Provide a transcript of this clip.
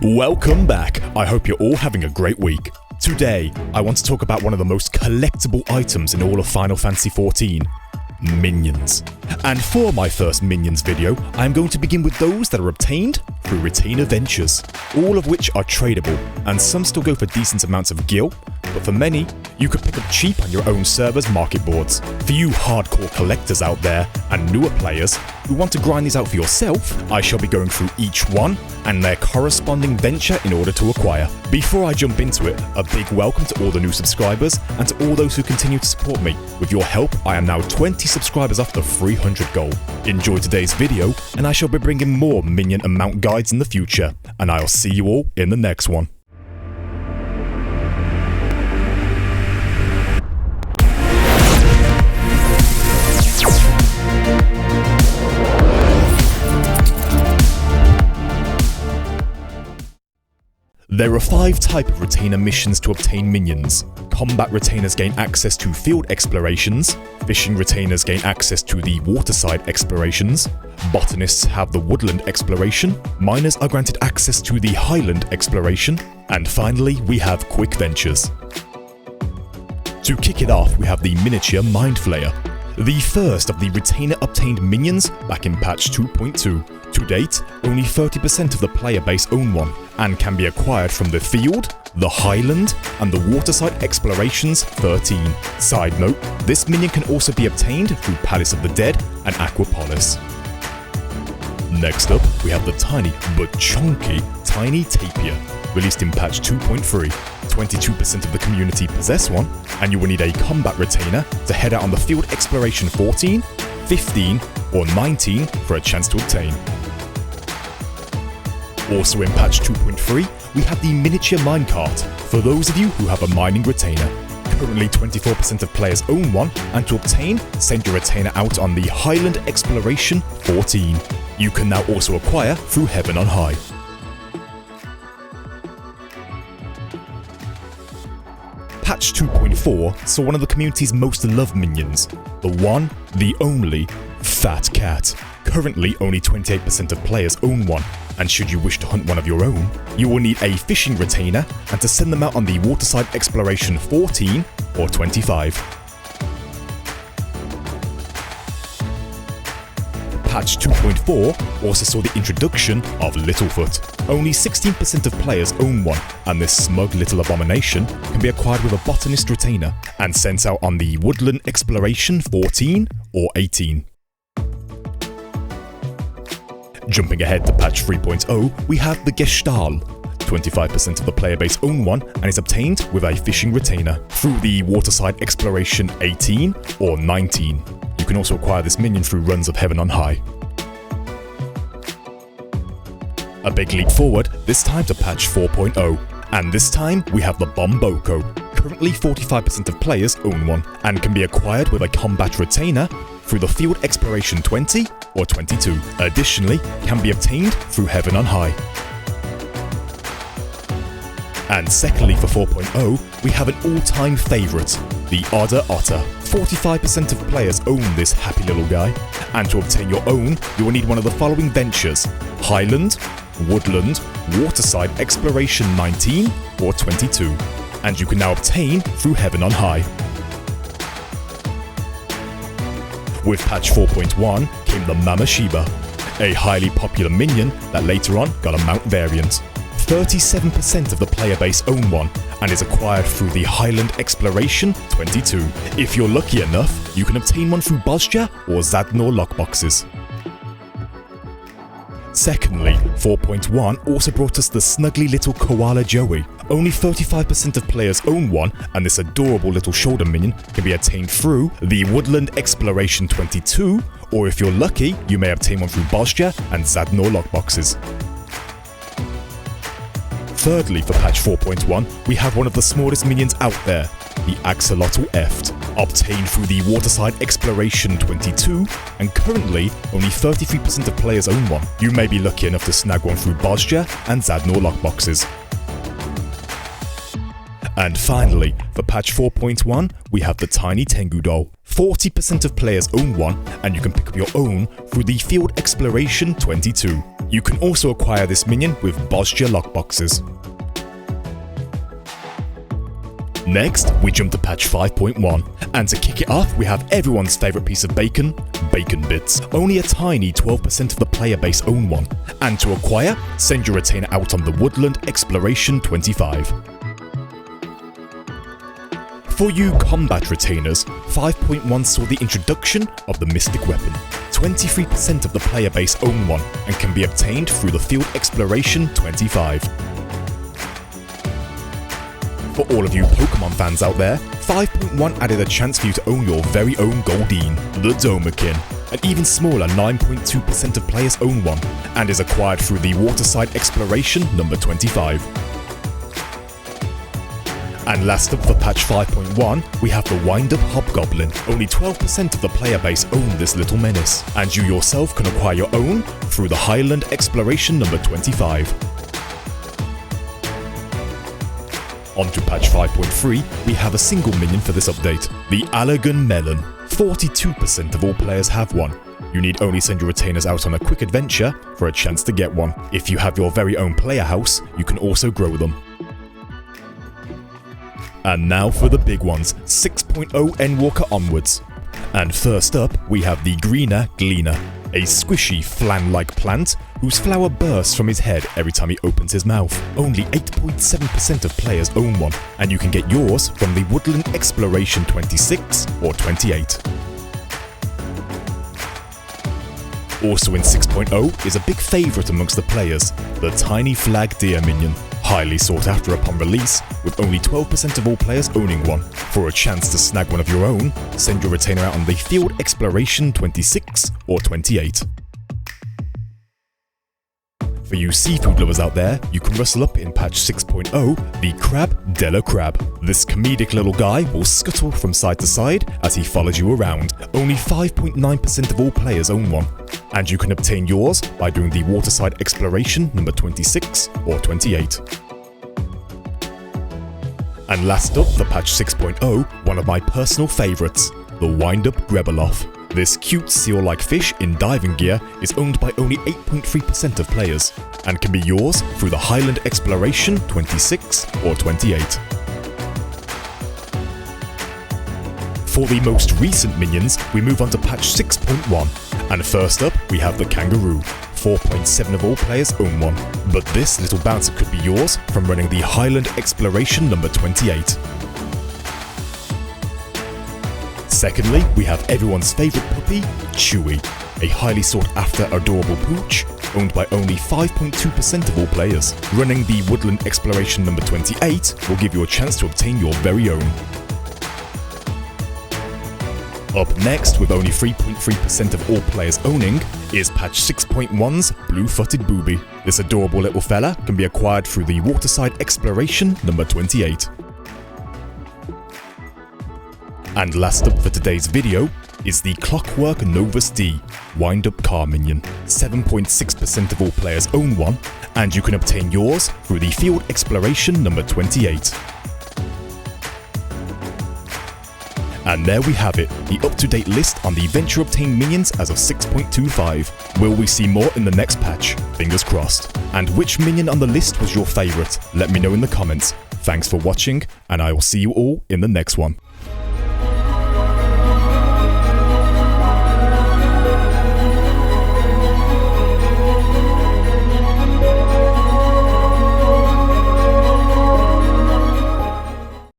Welcome back. I hope you're all having a great week. Today, I want to talk about one of the most collectible items in all of Final Fantasy XIV, minions. And for my first minions video, I am going to begin with those that are obtained through retainer ventures, all of which are tradable, and some still go for decent amounts of gil, but for many, you could pick up cheap on your own server's market boards. For you hardcore collectors out there, and newer players who want to grind these out for yourself, I shall be going through each one and their corresponding venture in order to acquire. Before I jump into it, a big welcome to all the new subscribers and to all those who continue to support me. With your help, I am now 20 subscribers off the 300 goal. Enjoy today's video, and I shall be bringing more minion and mount guides in the future, and I'll see you all in the next one. There are 5 types of retainer missions to obtain minions. Combat retainers gain access to field explorations, fishing retainers gain access to the waterside explorations, botanists have the woodland exploration, miners are granted access to the highland exploration, and finally we have quick ventures. To kick it off, we have the miniature MindFlayer, the first of the retainer obtained minions back in patch 2.2. To date, only 30% of the player base own one, and can be acquired from the field, the highland, and the waterside explorations 13. Side note, this minion can also be obtained through Palace of the Dead and Aquapolis. Next up, we have the tiny but chunky Tiny Tapir, released in patch 2.3. 22% of the community possess one, and you will need a combat retainer to head out on the field exploration 14, 15, or 19 for a chance to obtain. Also in patch 2.3, we have the miniature Minecart, for those of you who have a mining retainer. Currently 24% of players own one, and to obtain, send your retainer out on the Highland Exploration 14. You can now also acquire through Heaven on High. Patch 2.4 saw one of the community's most loved minions, the one, the only, Fatcat. Currently only 28% of players own one, and should you wish to hunt one of your own, you will need a fishing retainer and to send them out on the waterside exploration 14 or 25. Patch 2.4 also saw the introduction of Littlefoot. Only 16% of players own one, and this smug little abomination can be acquired with a botanist retainer and sent out on the woodland exploration 14 or 18. Jumping ahead to patch 3.0, we have the Gestahl. 25% of the player base own one and is obtained with a fishing retainer through the waterside exploration 18 or 19. You can also acquire this minion through runs of Heaven on High. A big leap forward, this time to patch 4.0, and this time we have the Bom Boko. Currently 45% of players own one, and can be acquired with a combat retainer through the field exploration 20 or 22. Additionally, can be obtained through Heaven on High. And secondly for 4.0, we have an all-time favourite, the Otter. 45% of players own this happy little guy, and to obtain your own, you will need one of the following ventures: Highland, Woodland, Waterside Exploration 19 or 22, and you can now obtain through Heaven on High. With patch 4.1 came the Mameshiba, a highly popular minion that later on got a mount variant. 37% of the player base own one, and is acquired through the Highland Exploration 22. If you're lucky enough, you can obtain one through Bosja or Zadnor lockboxes. Secondly, 4.1 also brought us the snuggly little Koala Joey. Only 35% of players own one, and this adorable little shoulder minion can be obtained through the Woodland Exploration 22, or if you're lucky, you may obtain one through Bosja and Zadnor lockboxes. Thirdly, for patch 4.1, we have one of the smallest minions out there, the Axolotl Eft, obtained through the Waterside Exploration 22, and currently only 33% of players own one. You may be lucky enough to snag one through Bosja and Zadnor lockboxes. And finally, for patch 4.1, we have the tiny Tengu Doll. 40% of players own one, and you can pick up your own through the Field Exploration 22. You can also acquire this minion with Bosja lockboxes. Next, we jump to patch 5.1, and to kick it off, we have everyone's favourite piece of bacon, bacon bits. Only a tiny 12% of the player base own one, and to acquire, send your retainer out on the Woodland Exploration 25. For you combat retainers, 5.1 saw the introduction of the Mystic Weapon. 23% of the player base own one, and can be obtained through the Field Exploration 25. For all of you Pokemon fans out there, 5.1 added a chance for you to own your very own Goldeen, the Domakin. An even smaller 9.2% of players own one, and is acquired through the Waterside Exploration number 25. And last up for patch 5.1, we have the Wind-Up Hobgoblin. Only 12% of the player base own this little menace, and you yourself can acquire your own through the Highland Exploration number 25. On to patch 5.3, we have a single minion for this update, the Allagan Melon. 42% of all players have one. You need only send your retainers out on a quick adventure for a chance to get one. If you have your very own player house, you can also grow them. And now for the big ones, 6.0 Endwalker onwards. And first up, we have the Gleaner, a squishy flan-like plant whose flower bursts from his head every time he opens his mouth. Only 8.7% of players own one, and you can get yours from the Woodland Exploration 26 or 28. Also in 6.0 is a big favourite amongst the players, the Tiny Flag Deer minion. Highly sought after upon release, with only 12% of all players owning one. For a chance to snag one of your own, send your retainer out on the Field Exploration 26 or 28. For you seafood lovers out there, you can rustle up in patch 6.0 the Crabe De La Crabe. This comedic little guy will scuttle from side to side as he follows you around. Only 5.9% of all players own one, and you can obtain yours by doing the Waterside Exploration number 26 or 28. And last up for patch 6.0, one of my personal favourites, the Wind-Up Grebuloff. This cute seal-like fish in diving gear is owned by only 8.3% of players, and can be yours through the Highland Exploration 26 or 28. For the most recent minions, we move on to patch 6.1, and first up we have the Kangaroo. 4.7 of all players own one, but this little bouncer could be yours from running the Highland Exploration number 28. Secondly, we have everyone's favourite puppy, Chewy, a highly sought after adorable pooch, owned by only 5.2% of all players. Running the Woodland Exploration number 28 will give you a chance to obtain your very own. Up next, with only 3.3% of all players owning, is patch 6.1's Blue-Footed Booby. This adorable little fella can be acquired through the Waterside Exploration number 28. And last up for today's video is the Clockwork Novus D Wind-Up Car minion. 7.6% of all players own one, and you can obtain yours through the Field Exploration number 28. And there we have it, the up-to-date list on the Venture obtained minions as of 6.25. Will we see more in the next patch? Fingers crossed. And which minion on the list was your favourite? Let me know in the comments. Thanks for watching, and I will see you all in the next one.